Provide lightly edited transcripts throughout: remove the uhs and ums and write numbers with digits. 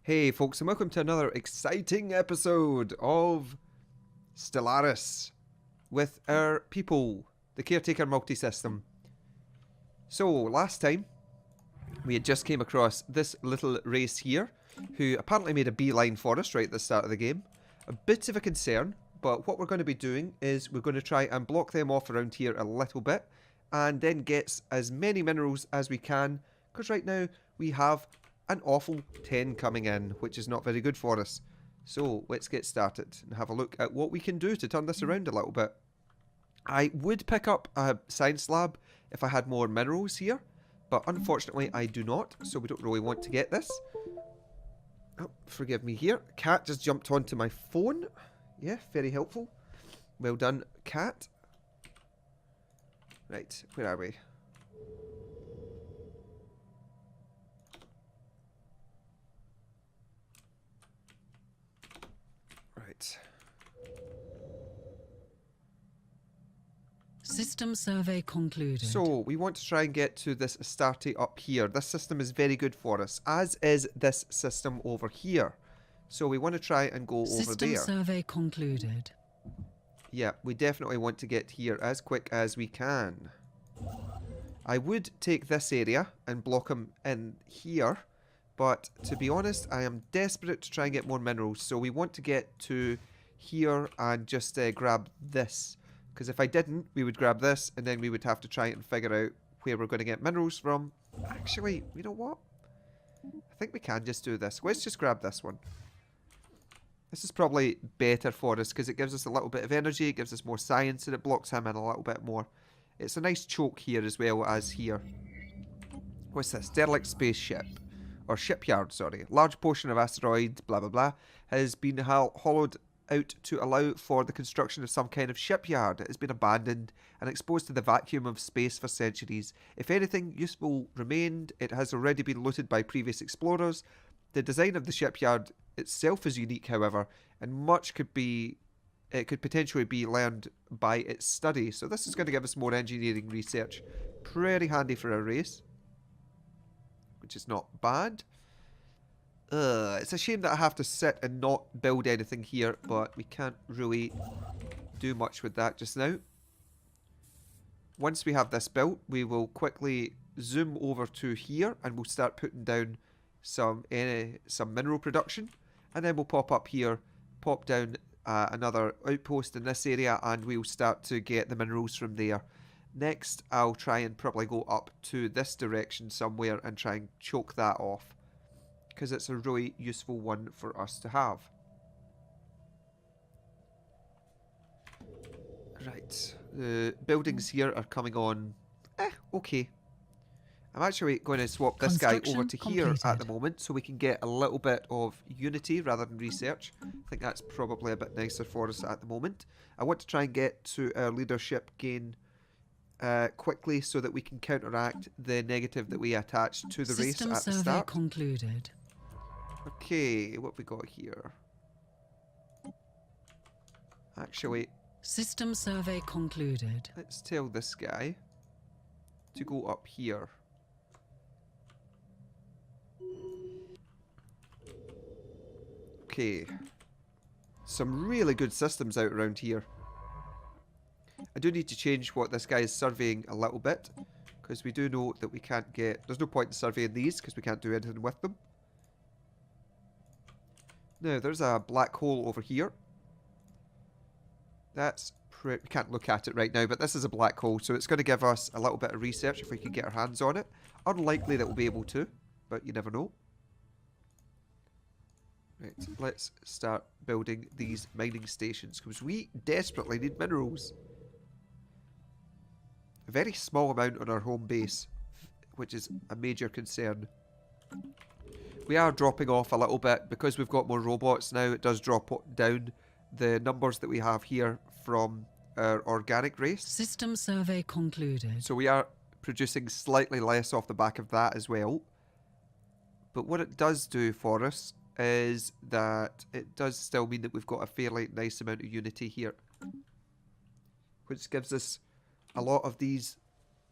Hey folks, and welcome to another exciting episode of Stellaris with our people, the Caretaker MultiSystem. So, last time we had just came across this little race here, who apparently made a beeline for us right at the start of the game. A bit of a concern, but what we're going to be doing is we're going to try and block them off around here a little bit, and then get as many minerals as we can, because right now we have an awful 10 coming in, which is not very good for us. So let's get started and have a look at what we can do to turn this around a little bit. I would pick up a science lab if I had more minerals here, but unfortunately I do not, so we don't really want to get this. Oh, forgive me here. Cat just jumped onto my phone. Yeah, very helpful. Well done, Cat. Right, where are we? Right. System survey concluded. So, we want to try and get to this Astarte up here. This system is very good for us, as is this system over here. So we want to try and go over there. System survey concluded. Yeah, we definitely want to get here as quick as we can. I would take this area and block them in here, but to be honest, I am desperate to try and get more minerals. So we want to get to here and just grab this. Because if I didn't, we would grab this, and then we would have to try and figure out where we're going to get minerals from. Actually, you know what? I think we can just do this. Let's just grab this one. This is probably better for us, because it gives us a little bit of energy, it gives us more science, and it blocks him in a little bit more. It's a nice choke here as well as here. What's this? Derelict spaceship. Or shipyard, sorry. Large portion of asteroid, blah blah blah, has been hollowed out to allow for the construction of some kind of shipyard. It has been abandoned and exposed to the vacuum of space for centuries. If anything useful remained, it has already been looted by previous explorers. The design of the shipyard itself is unique, however, and much could potentially be learned by its study. So this is going to give us more engineering research. Pretty handy for a race, which is not bad. It's a shame that I have to sit and not build anything here, but we can't really do much with that just now. Once we have this built, we will quickly zoom over to here and we'll start putting down some mineral production, and then we'll pop up here, pop down another outpost in this area, and we'll start to get the minerals from there. Next, I'll try and probably go up to this direction somewhere and try and choke that off, because it's a really useful one for us to have. Right, the buildings here are coming on, okay. I'm actually going to swap this guy over to here at the moment, so we can get a little bit of unity rather than research. I think that's probably a bit nicer for us at the moment. I want to try and get to our leadership gain quickly, so that we can counteract the negative that we attached to the race at the System survey start. concluded. Okay, what have we got here? Actually, System survey concluded. let's tell this guy to go up here. Okay. Some really good systems out around here. I do need to change what this guy is surveying a little bit, because we do know that we can't get... There's no point in surveying these, because we can't do anything with them. Now, there's a black hole over here. That's we can't look at it right now, but this is a black hole, so it's going to give us a little bit of research if we can get our hands on it. Unlikely that we'll be able to, but you never know. Right, let's start building these mining stations, because we desperately need minerals. A very small amount on our home base, which is a major concern. We are dropping off a little bit because we've got more robots now. It does drop down the numbers that we have here from our organic race. System survey concluded. So we are producing slightly less off the back of that as well. But what it does do for us is that it does still mean that we've got a fairly nice amount of unity here, which gives us a lot of these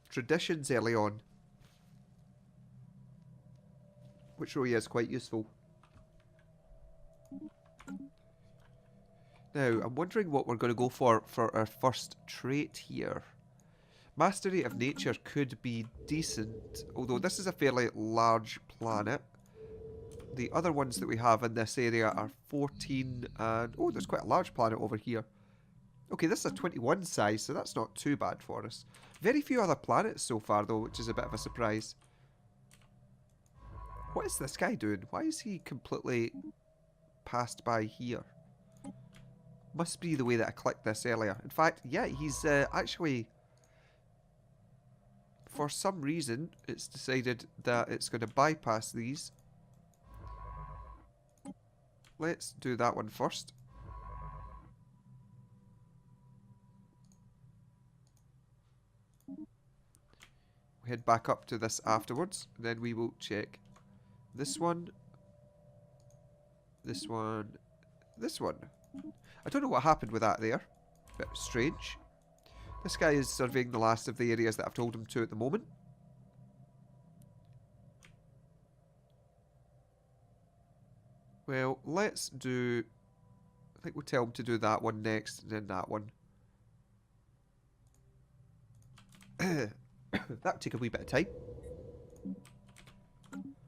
traditions early on, which really is quite useful. Now, I'm wondering what we're going to go for our first trait here. Mastery of nature could be decent, although this is a fairly large planet. The other ones that we have in this area are 14 and... oh, there's quite a large planet over here. Okay, this is a 21 size, so that's not too bad for us. Very few other planets so far, though, which is a bit of a surprise. What is this guy doing? Why is he completely passed by here? Must be the way that I clicked this earlier. In fact, yeah, he's actually... for some reason, it's decided that it's going to bypass these. Let's do that one first. We'll head back up to this afterwards. Then we will check this one. This one. This one. I don't know what happened with that there. Bit strange. This guy is surveying the last of the areas that I've told him to at the moment. Well, let's do... I think we'll tell him to do that one next, and then that one. That'll take a wee bit of time.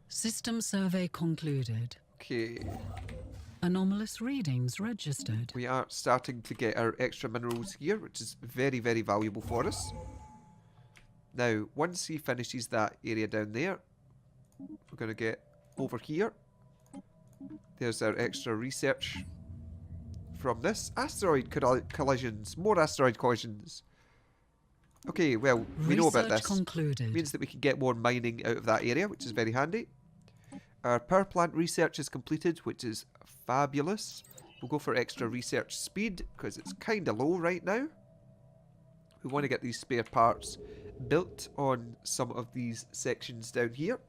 System survey concluded. Okay. Anomalous readings registered. We are starting to get our extra minerals here, which is very, very valuable for us. Now, once he finishes that area down there, we're going to get over here. There's our extra research from this. Asteroid collisions. More asteroid collisions. Okay, well, we know about this. Concluded. It means that we can get more mining out of that area, which is very handy. Our power plant research is completed, which is fabulous. We'll go for extra research speed, because it's kind of low right now. We want to get these spare parts built on some of these sections down here.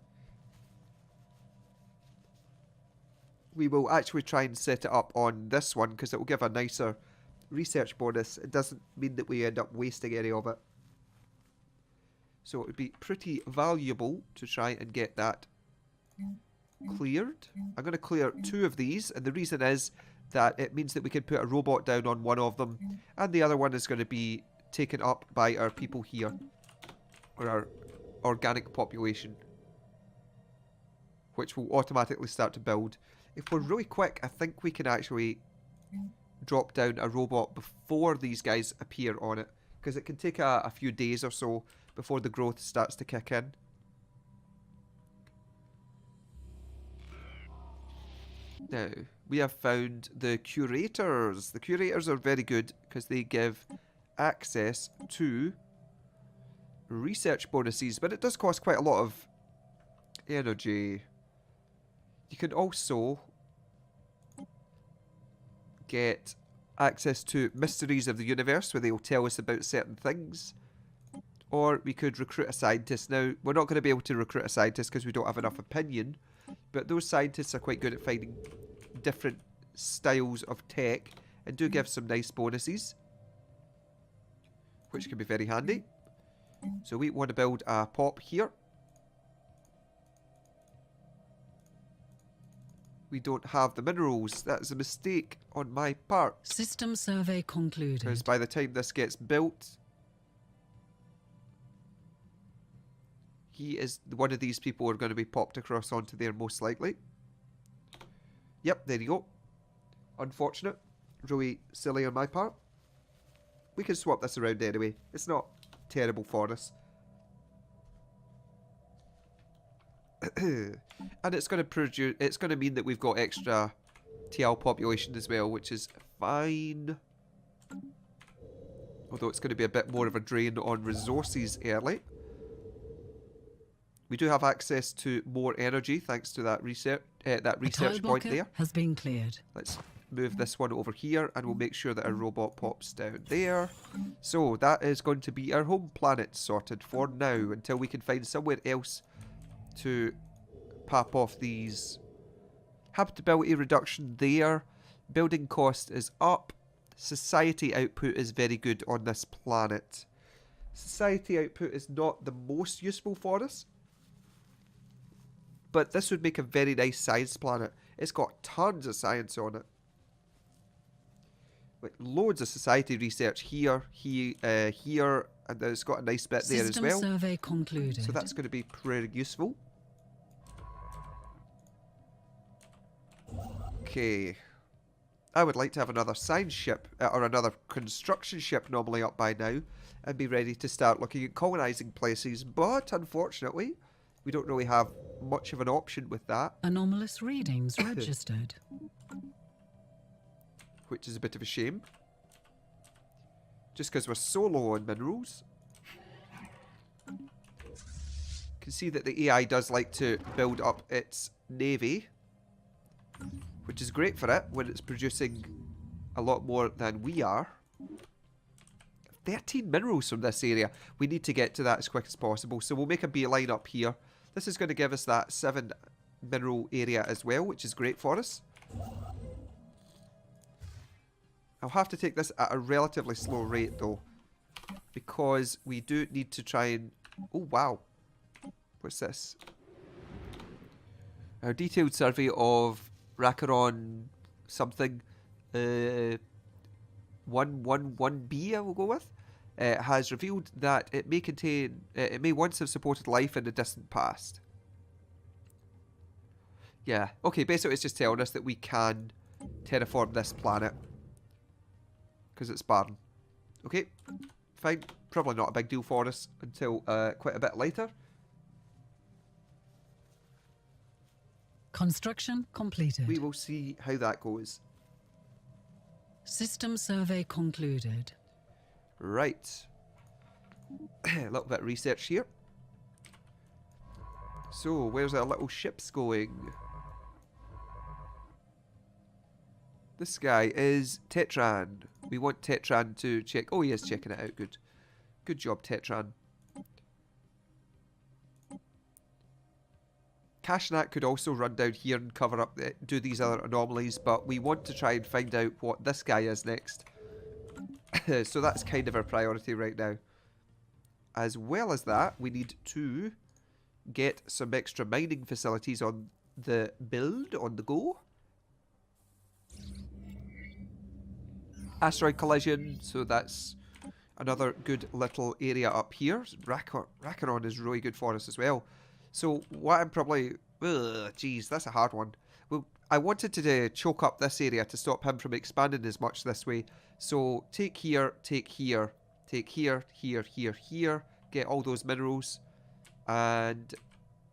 We will actually try and set it up on this one, because it will give a nicer research bonus. It doesn't mean that we end up wasting any of it. So it would be pretty valuable to try and get that cleared. I'm going to clear 2 of these, and the reason is that it means that we can put a robot down on one of them, and the other one is going to be taken up by our people here, or our organic population, which will automatically start to build. If we're really quick, I think we can actually drop down a robot before these guys appear on it, because it can take a few days or so before the growth starts to kick in. Now, we have found the curators. The curators are very good because they give access to research bonuses, but it does cost quite a lot of energy. You can also get access to mysteries of the universe, where they will tell us about certain things. Or we could recruit a scientist. Now, we're not going to be able to recruit a scientist because we don't have enough opinion, but those scientists are quite good at finding different styles of tech and do give some nice bonuses, which can be very handy. So we want to build a pop here. We don't have the minerals. That is a mistake on my part. System survey concluded. Because by the time this gets built, he is one of these people who are going to be popped across onto there most likely. Yep, there you go. Unfortunate. Really silly on my part. We can swap this around anyway. It's not terrible for us. And it's going to produce. It's going to mean that we've got extra TL population as well, which is fine. Although it's going to be a bit more of a drain on resources early. We do have access to more energy thanks to that research point there. Has been cleared. Let's move this one over here, and we'll make sure that our robot pops down there. So that is going to be our home planet sorted for now, until we can find somewhere else to pop off these. Habitability reduction there. Building cost is up. Society output is very good on this planet. Society output is not the most useful for us, but this would make a very nice science planet. It's got tons of science on it. Like loads of society research here, here, and then it's got a nice bit there as System well. survey concluded. So that's going to be pretty useful. Okay. I would like to have another science ship, or another construction ship normally up by now, and be ready to start looking at colonising places, but unfortunately, we don't really have much of an option with that. Anomalous readings registered. Which is a bit of a shame. Just because we're so low on minerals. You can see that the AI does like to build up its navy, which is great for it when it's producing a lot more than we are. 13 minerals from this area. We need to get to that as quick as possible, so we'll make a beeline up here. This is going to give us that 7 mineral area as well, which is great for us. I'll have to take this at a relatively slow rate though, because we do need to try and... Oh wow, what's this? Our detailed survey of Rakaron something 111B, I will go with, has revealed that it may contain, it may once have supported life in the distant past. Yeah, okay, basically it's just telling us that we can terraform this planet because it's barren. Okay, fine, probably not a big deal for us until quite a bit later. Construction completed. We will see how that goes. System survey concluded. Right. A little bit of research here. So, where's our little ships going? This guy is Tetran. We want Tetran to check... Oh, he is checking it out. Good. Good job, Tetran. Kashnat could also run down here and cover up, do these other anomalies, but we want to try and find out what this guy is next. So that's kind of our priority right now. As well as that, we need to get some extra mining facilities on the build, on the go. Asteroid collision, so that's another good little area up here. Rakaron is really good for us as well. So what I'm probably... Geez, that's a hard one. Well, I wanted to choke up this area to stop him from expanding as much this way. So take here, take here, take here, here, here, here. Get all those minerals. And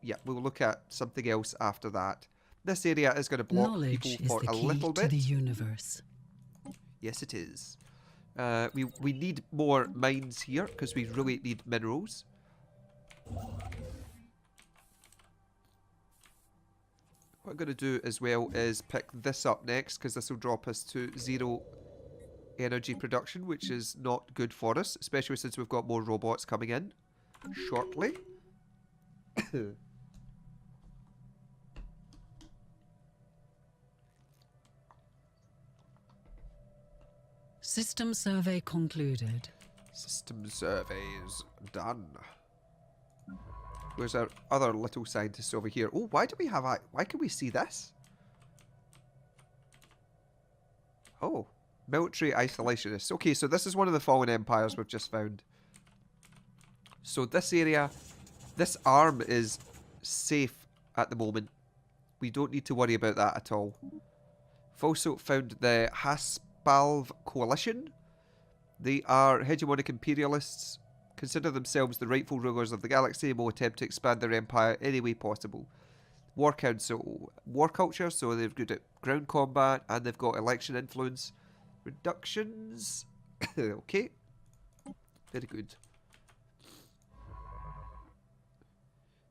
yeah, we'll look at something else after that. This area is going to block people for a little bit. To the universe. Yes, it is. We need more mines here because we really need minerals. What I'm going to do as well is pick this up next because this will drop us to 0 energy production, which is not good for us, especially since we've got more robots coming in shortly. System survey concluded. System surveys done. Where's our other little scientists over here? Oh, why do we have... Why can we see this? Oh, military isolationists. Okay, so this is one of the fallen empires we've just found. So this area, this arm is safe at the moment. We don't need to worry about that at all. We've also found the Haspalv Coalition. They are hegemonic imperialists, consider themselves the rightful rulers of the galaxy and will attempt to expand their empire any way possible. War Council, war culture, so they're good at ground combat and they've got election influence. Reductions. Okay. Very good.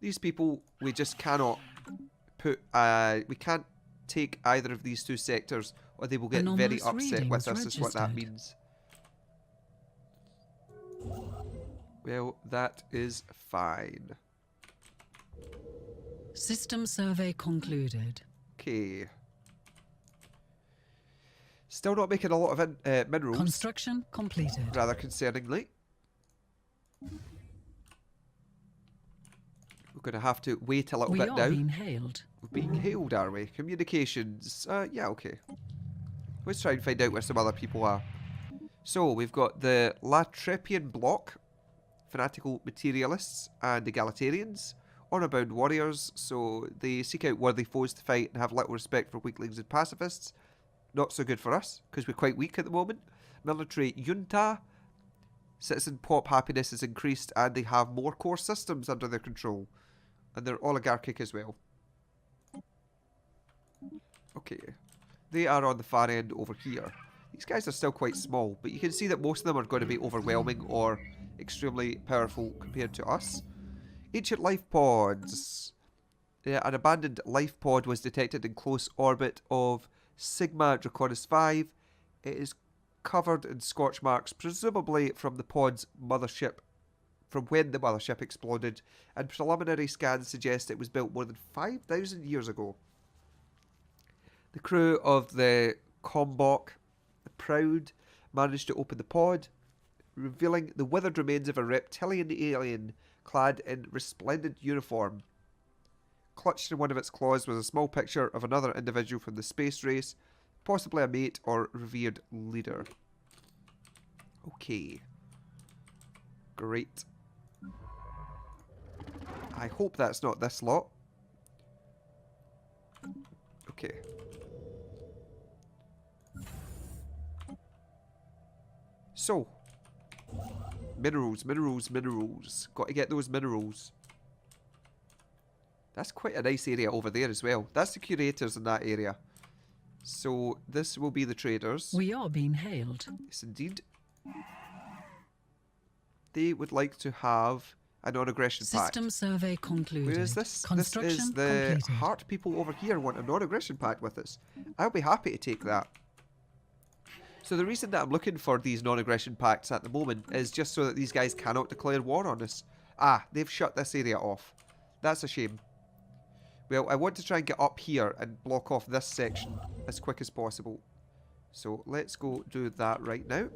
These people, we just cannot put, we can't take either of these two sectors or they will get very upset with us, is what that means. Well, that is fine. System survey concluded. Okay. Still not making a lot of minerals. Construction completed. Rather concerningly. We're going to have to wait a little bit now. We are being hailed. We're being hailed, are we? Communications. Yeah, okay. Let's try and find out where some other people are. So, we've got the Latrepian block, fanatical materialists and egalitarians, honor-bound warriors, so they seek out worthy foes to fight and have little respect for weaklings and pacifists. Not so good for us, because we're quite weak at the moment. Military junta, citizen pop happiness is increased, and they have more core systems under their control. And they're oligarchic as well. Okay. They are on the far end over here. These guys are still quite small, but you can see that most of them are going to be overwhelming or extremely powerful compared to us. Ancient life pods. An abandoned life pod was detected in close orbit of Sigma Draconis 5. It is covered in scorch marks, presumably from the pod's mothership, from when the mothership exploded, and preliminary scans suggest it was built more than 5,000 years ago. The crew of the Combok, the Proud, managed to open the pod, revealing the withered remains of a reptilian alien clad in resplendent uniform. Clutched in one of its claws was a small picture of another individual from the space race, possibly a mate or revered leader. Okay. Great. I hope that's not this lot. Okay. So, minerals, minerals, minerals. Got to get those minerals. That's quite a nice area over there as well. That's the curators in that area. So, this will be the traders. We are being hailed. Yes, indeed. They would like to have a non-aggression pact. System survey concluded. Where is this? Construction This is the completed. heart people over here want a non-aggression pact with us. I'll be happy to take that. So the reason that I'm looking for these non-aggression pacts at the moment is just so that these guys cannot declare war on us. Ah, they've shut this area off. That's a shame. Well, I want to try and get up here and block off this section as quick as possible. So let's go do that right now.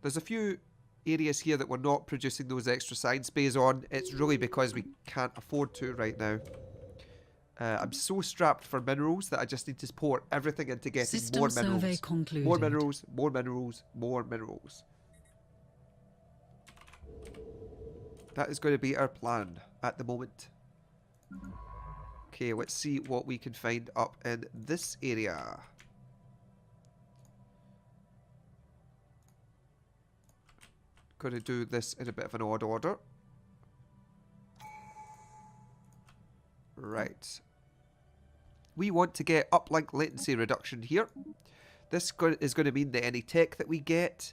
There's a few areas here that we're not producing those extra science bays on. It's really because we can't afford to right now. I'm so strapped for minerals that I just need to pour everything into getting System more survey minerals. concluded. More minerals, more minerals, more minerals. That is going to be our plan at the moment. Okay, let's see what we can find up in this area. Going to do this in a bit of an odd order. Right. We want to get uplink latency reduction here. This is going to mean that any tech that we get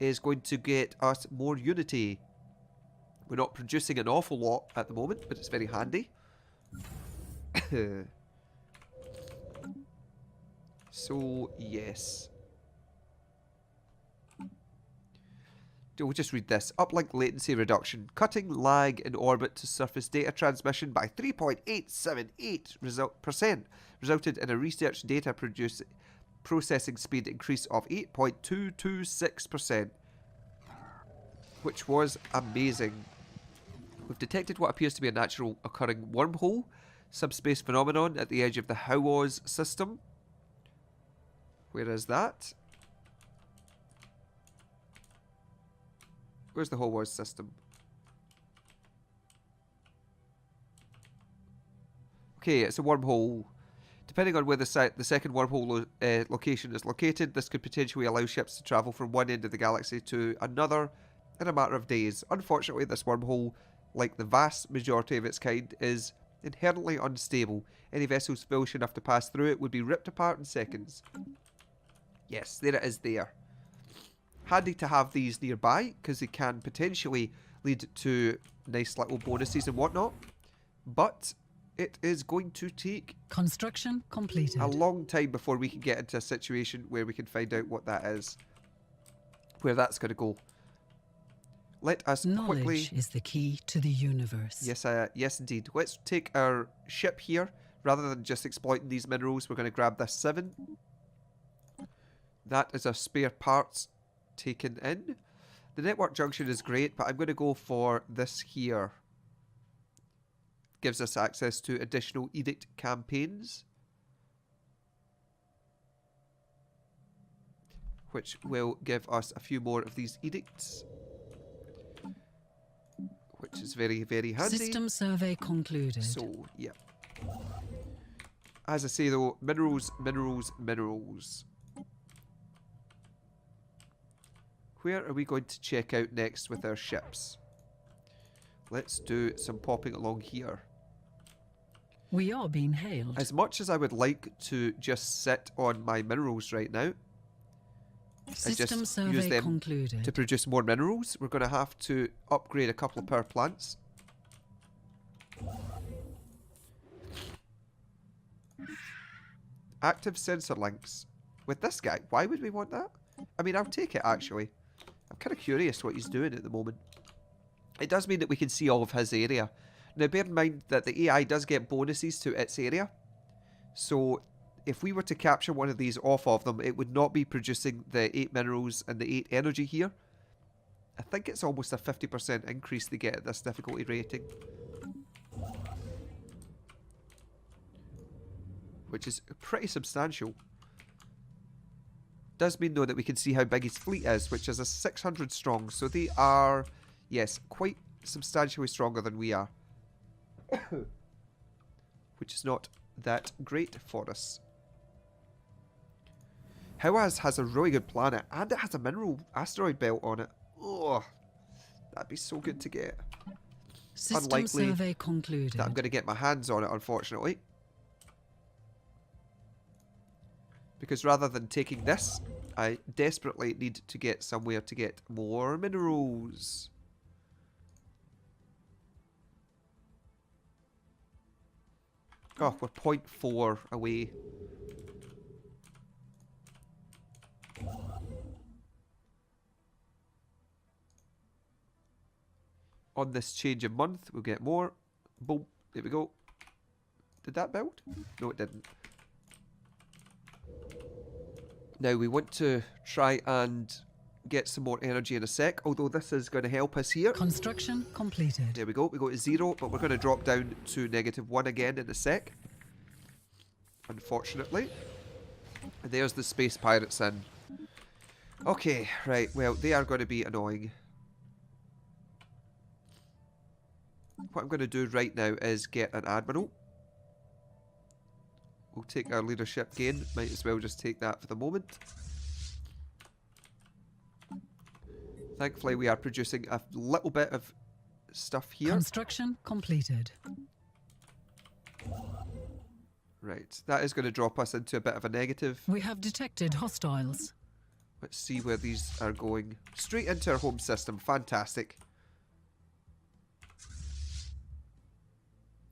is going to get us more unity. We're not producing an awful lot at the moment, but it's very handy. So, yes. We'll just read this. Uplink latency reduction. Cutting lag in orbit to surface data transmission by 3.878% resulted in a research data processing speed increase of 8.226%, which was amazing. We've detected what appears to be a natural occurring wormhole subspace phenomenon at the edge of the Howaz system. Where is that? Where's the Howaz system? Okay, it's a wormhole. Depending on where the second wormhole location is located, this could potentially allow ships to travel from one end of the galaxy to another in a matter of days. Unfortunately, this wormhole, like the vast majority of its kind, is inherently unstable. Any vessels foolish enough to pass through it would be ripped apart in seconds. Yes, there it is there. Handy to have these nearby, because they can potentially lead to nice little bonuses and whatnot. But it is going to take Construction completed. a long time before we can get into a situation where we can find out what that is. Where that's going to go. Let us Knowledge quickly... is the key to the universe. Yes, indeed. Let's take our ship here. Rather than just exploiting these minerals, we're going to grab this 7. That is our spare parts taken in. The network junction is great, but I'm going to go for this here. gives us access to additional edict campaigns, which will give us a few more of these edicts, which is very, very handy. System survey concluded. So, yeah. As I say though, minerals, minerals, minerals. Where are we going to check out next with our ships? Let's do some popping along here. We are being hailed. As much as I would like to just sit on my minerals right now, System just survey use them concluded. to produce more minerals, we're going to have to upgrade a couple of power plants. Active sensor links. With this guy, why would we want that? I mean, I'll take it actually. I'm kind of curious what he's doing at the moment. It does mean that we can see all of his area. Now bear in mind that the AI does get bonuses to its area. So if we were to capture one of these off of them, it would not be producing the 8 minerals and the 8 energy here. I think it's almost a 50% increase they get at this difficulty rating. Which is pretty substantial. Does mean though that we can see how big his fleet is, which is a 600 strong. So they are, yes, quite substantially stronger than we are. Which is not that great for us. Hawaz has a really good planet, and it has a mineral asteroid belt on it. Oh, that'd be so good to get. System Unlikely survey concluded. that I'm going to get my hands on it, unfortunately. Because rather than taking this, I desperately need to get somewhere to get more minerals. Oh, we're 0.4 away. On this change of month, we'll get more. Boom. There we go. Did that build? No, it didn't. Now, we want to try and get some more energy in a sec, although this is going to help us here. Construction completed. There we go. We go to 0, but we're going to drop down to -1 again in a sec. Unfortunately. And there's the space pirates in. Okay, right. Well, they are going to be annoying. What I'm going to do right now is get an admiral. We'll take our leadership gain. Might as well just take that for the moment. Thankfully, we are producing a little bit of stuff here. Construction completed. Right, that is going to drop us into a bit of a negative. We have detected hostiles. Let's see where these are going. Straight into our home system. Fantastic.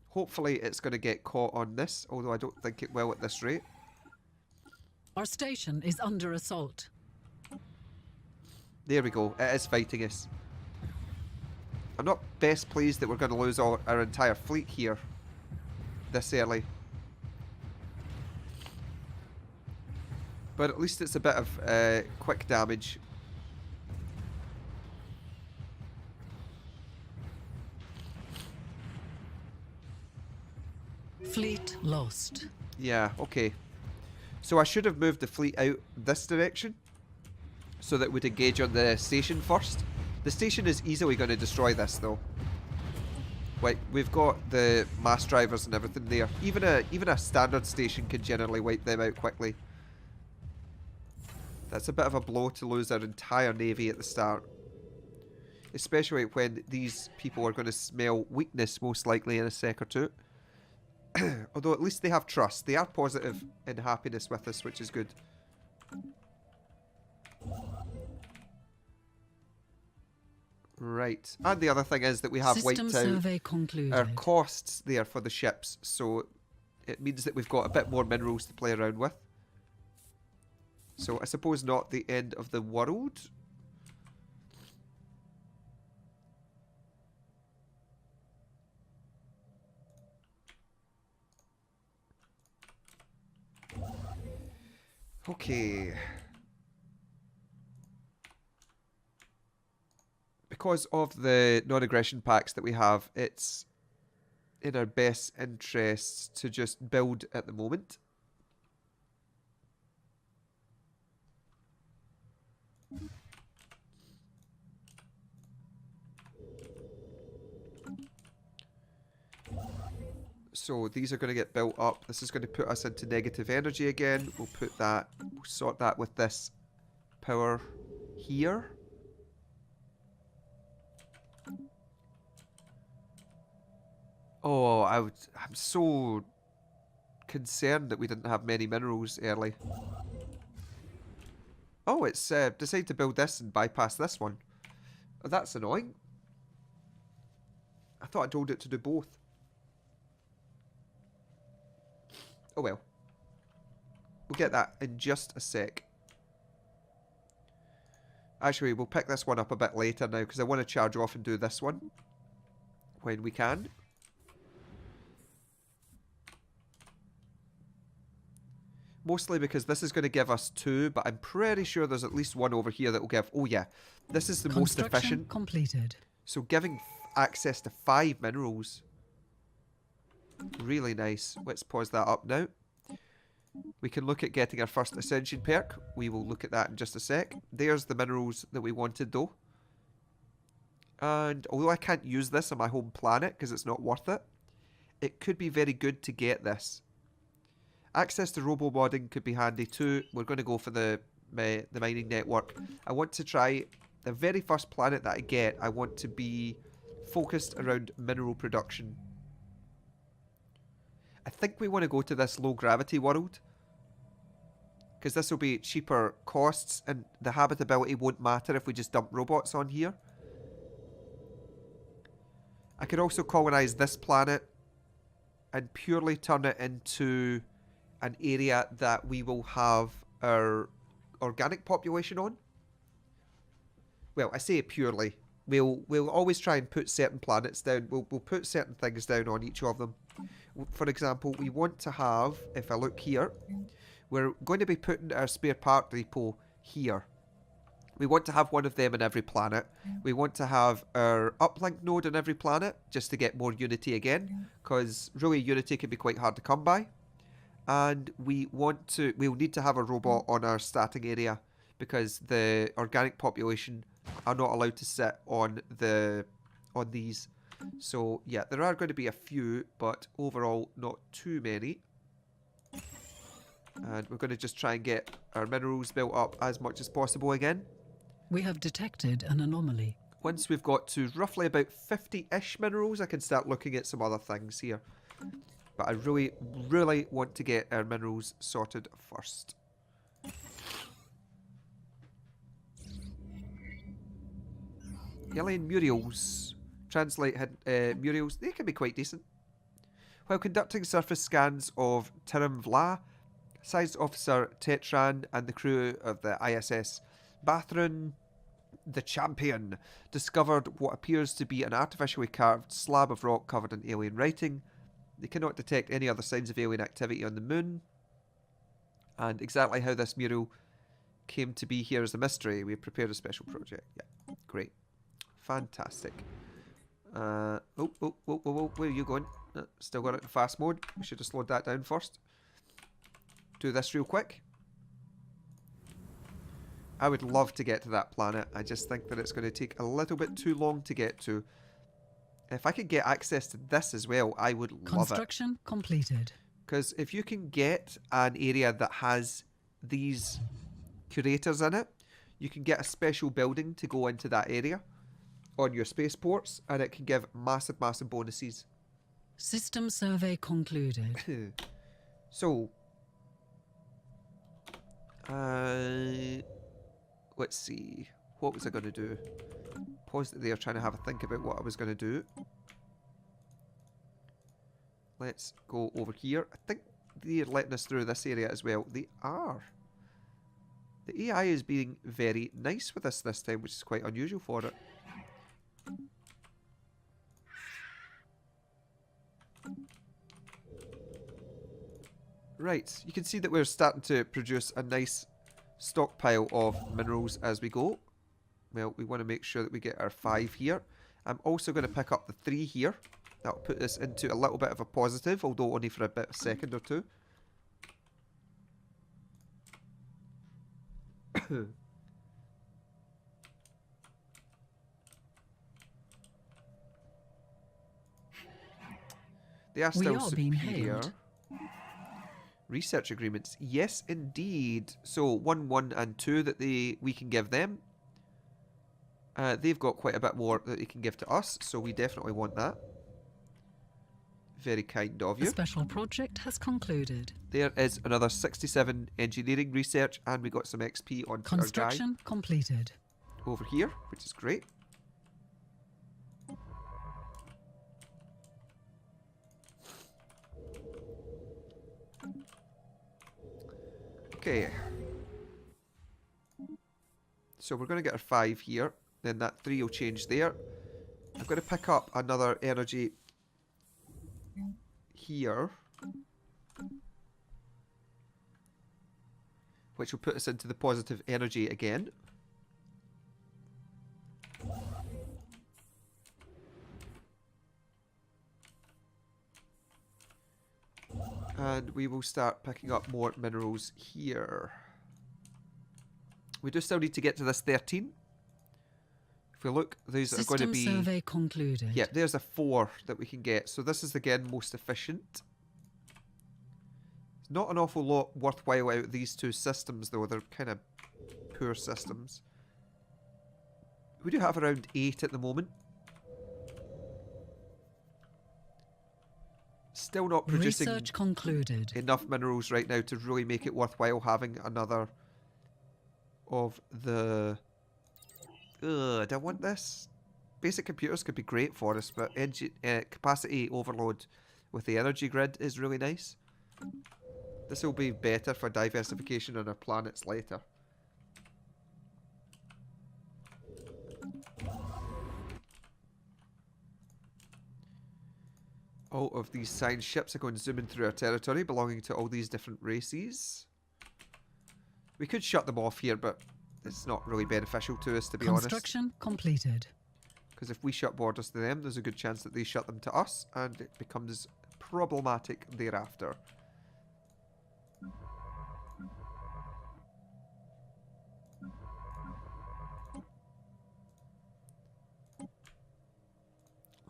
Hopefully it's going to get caught on this, although I don't think it will at this rate. Our station is under assault. There we go. It is fighting us. I'm not best pleased that we're going to lose our entire fleet here this early. But at least it's a bit of quick damage. Fleet lost. Yeah, okay. So I should have moved the fleet out this direction so that we'd engage on the station first. The station is easily going to destroy this though. Like, we've got the mass drivers and everything there. Even a standard station can generally wipe them out quickly. That's a bit of a blow to lose our entire navy at the start. Especially when these people are going to smell weakness most likely in a sec or two. Although at least they have trust. They are positive and happiness with us, which is good. Right. And the other thing is that we have System wiped out survey concluded. our costs there for the ships. So it means that we've got a bit more minerals to play around with. So I suppose not the end of the world. Okay. Because of the non-aggression packs that we have, it's in our best interests to just build at the moment. So these are going to get built up. This is going to put us into negative energy again. We'll put that, we'll sort that with this power here. Oh, I'm so concerned that we didn't have many minerals early. Oh, it's decided to build this and bypass this one. Oh, that's annoying. I thought I told it to do both. Oh well. We'll get that in just a sec. Actually, we'll pick this one up a bit later now because I want to charge off and do this one when we can. Mostly because this is going to give us 2, but I'm pretty sure there's at least one over here that will give... Oh yeah, this is the most efficient. Completed. So giving access to 5 minerals. Really nice. Let's pause that up now. We can look at getting our first ascension perk. We will look at that in just a sec. There's the minerals that we wanted though. And although I can't use this on my home planet because it's not worth it, it could be very good to get this. Access to robo-modding could be handy too. We're going to go for the mining network. I want to try the very first planet that I get. I want to be focused around mineral production. I think we want to go to this low gravity world because this will be cheaper costs and the habitability won't matter if we just dump robots on here. I could also colonize this planet and purely turn it into an area that we will have our organic population on. Well, I say it purely. We'll always try and put certain planets down. We'll put certain things down on each of them. For example, we want to have, if I look here, we're going to be putting our spare part depot here. We want to have one of them in every planet. We want to have our uplink node on every planet just to get more Unity again, because really Unity can be quite hard to come by. And we'll need to have a robot on our starting area because the organic population are not allowed to sit on these. So yeah, there are going to be a few, but overall not too many. And we're going to just try and get our minerals built up as much as possible again. We have detected an anomaly. Once we've got to roughly about 50-ish minerals, I can start looking at some other things here. But I really, really want to get our minerals sorted first. Alien murals. Translate murals. They can be quite decent. While conducting surface scans of Tirim Vla, Science Officer Tetran and the crew of the ISS Bathron, the Champion, discovered what appears to be an artificially carved slab of rock covered in alien writing. They cannot detect any other signs of alien activity on the moon. And exactly how this mural came to be here is a mystery. We've prepared a special project. Yeah, great. Fantastic. Where are you going? Still got it in fast mode. We should have slowed that down first. Do this real quick. I would love to get to that planet. I just think that it's going to take a little bit too long to get to. If I could get access to this as well, I would love it. Construction completed. Because if you can get an area that has these curators in it, you can get a special building to go into that area on your spaceports, and it can give massive, massive bonuses. System survey concluded. So, let's see. What was I going to do? Paused it there trying to have a think about what I was going to do. Let's go over here. I think they're letting us through this area as well. They are. The AI is being very nice with us this time, which is quite unusual for it. Right, you can see that we're starting to produce a nice stockpile of minerals as we go. Well, we want to make sure that we get our 5 here. I'm also going to pick up the 3 here That'll put us into a little bit of a positive, although only for a second or two. They are still superior. Research agreements. Yes, indeed. So 1, 1 and 2 that we can give them. They've got quite a bit more that they can give to us, so we definitely want that. Very kind of you. The special project has concluded. There is another 67 engineering research, and we got some XP on our guy Construction completed. over here, which is great. Okay. So we're going to get our 5 here. Then that 3 will change there. I'm going to pick up another energy here, which will put us into the positive energy again. And we will start picking up more minerals here. We do still need to get to this 13. If we look, these are going to be... System survey concluded. Yeah, there's a 4 that we can get. So this is, again, most efficient. There's not an awful lot worthwhile out of these two systems, though. They're kind of poor systems. We do have around 8 at the moment. Still not producing Research concluded. enough minerals right now to really make it worthwhile having another of the... Ugh, do I want this? Basic computers could be great for us, but capacity overload with the energy grid is really nice. This will be better for diversification on our planets later. All of these science ships are going zooming through our territory, belonging to all these different races. We could shut them off here, but it's not really beneficial to us, to be honest. Construction completed. Because if we shut borders to them, there's a good chance that they shut them to us, and it becomes problematic thereafter.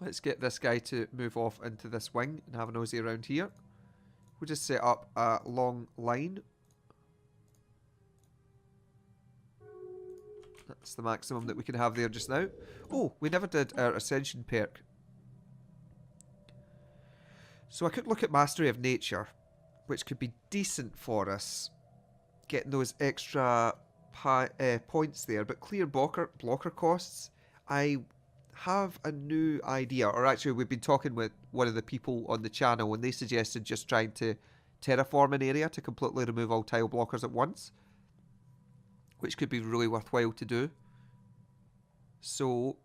Let's get this guy to move off into this wing and have a nosy around here. We'll just set up a long line. That's the maximum that we can have there just now. Oh, we never did our Ascension perk. So I could look at Mastery of Nature, which could be decent for us. Getting those extra points there. But clear blocker costs, I have a new idea. Or actually, we've been talking with one of the people on the channel, and they suggested just trying to terraform an area to completely remove all tile blockers at once, which could be really worthwhile to do. So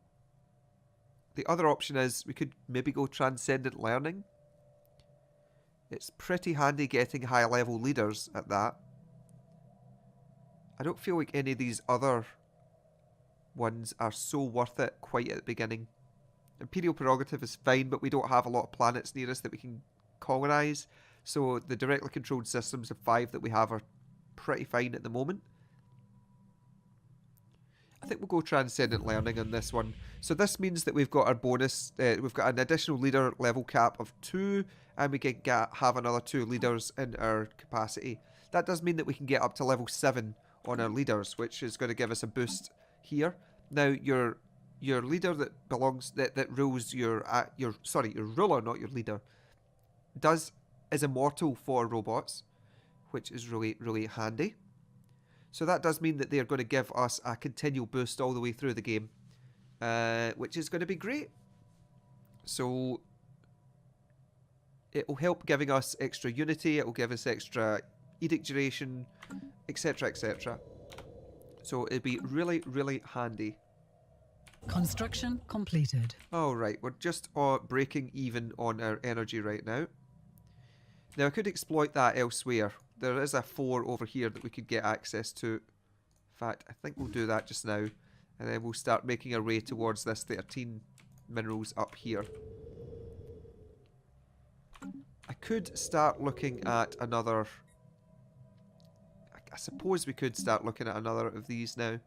the other option is we could maybe go Transcendent Learning. It's pretty handy getting high level leaders at that. I don't feel like any of these other ones are so worth it quite at the beginning. Imperial Prerogative is fine, but we don't have a lot of planets near us that we can colonise. So the directly controlled systems of 5 that we have are pretty fine at the moment. I think we'll go Transcendent Learning on this one. So this means that we've got our bonus, we've got an additional leader level cap of 2, and we can have another 2 leaders in our capacity. That does mean that we can get up to level 7 on our leaders, which is going to give us a boost here. Now your leader that belongs that rules your ruler, not your leader, is immortal for robots, which is really handy. So that does mean that they're going to give us a continual boost all the way through the game, which is going to be great. So it will help giving us extra unity, it will give us extra edict duration, etc, etc. So it'd be really handy. Construction completed. Alright, we're just breaking even on our energy right now. Now I could exploit that elsewhere. There is a 4 over here that we could get access to. In fact, I think we'll do that just now. And then we'll start making our way towards this 13 minerals up here. could start looking at another... I suppose we could start looking at another of these now.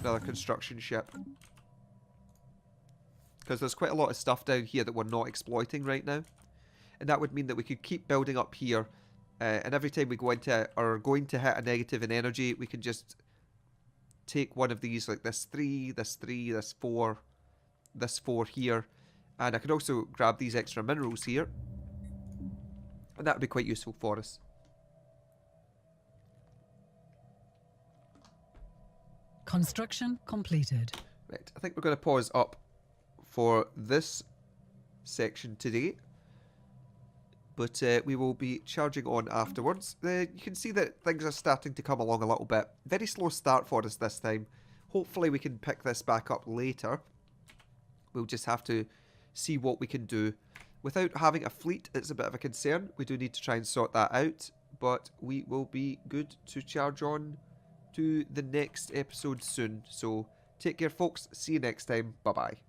Another construction ship. Because there's quite a lot of stuff down here that we're not exploiting right now. And that would mean that we could keep building up here. And every time we go into or are going to hit a negative in energy, we can just take one of these, like this 3, this 3, this 4, this 4 here. And I could also grab these extra minerals here. And that would be quite useful for us. Construction completed. Right, I think we're going to pause up for this section today. But we will be charging on afterwards. You can see that things are starting to come along a little bit. Very slow start for us this time. Hopefully we can pick this back up later. We'll just have to see what we can do. Without having a fleet, it's a bit of a concern. We do need to try and sort that out. But we will be good to charge on to the next episode soon. So take care, folks. See you next time. Bye-bye.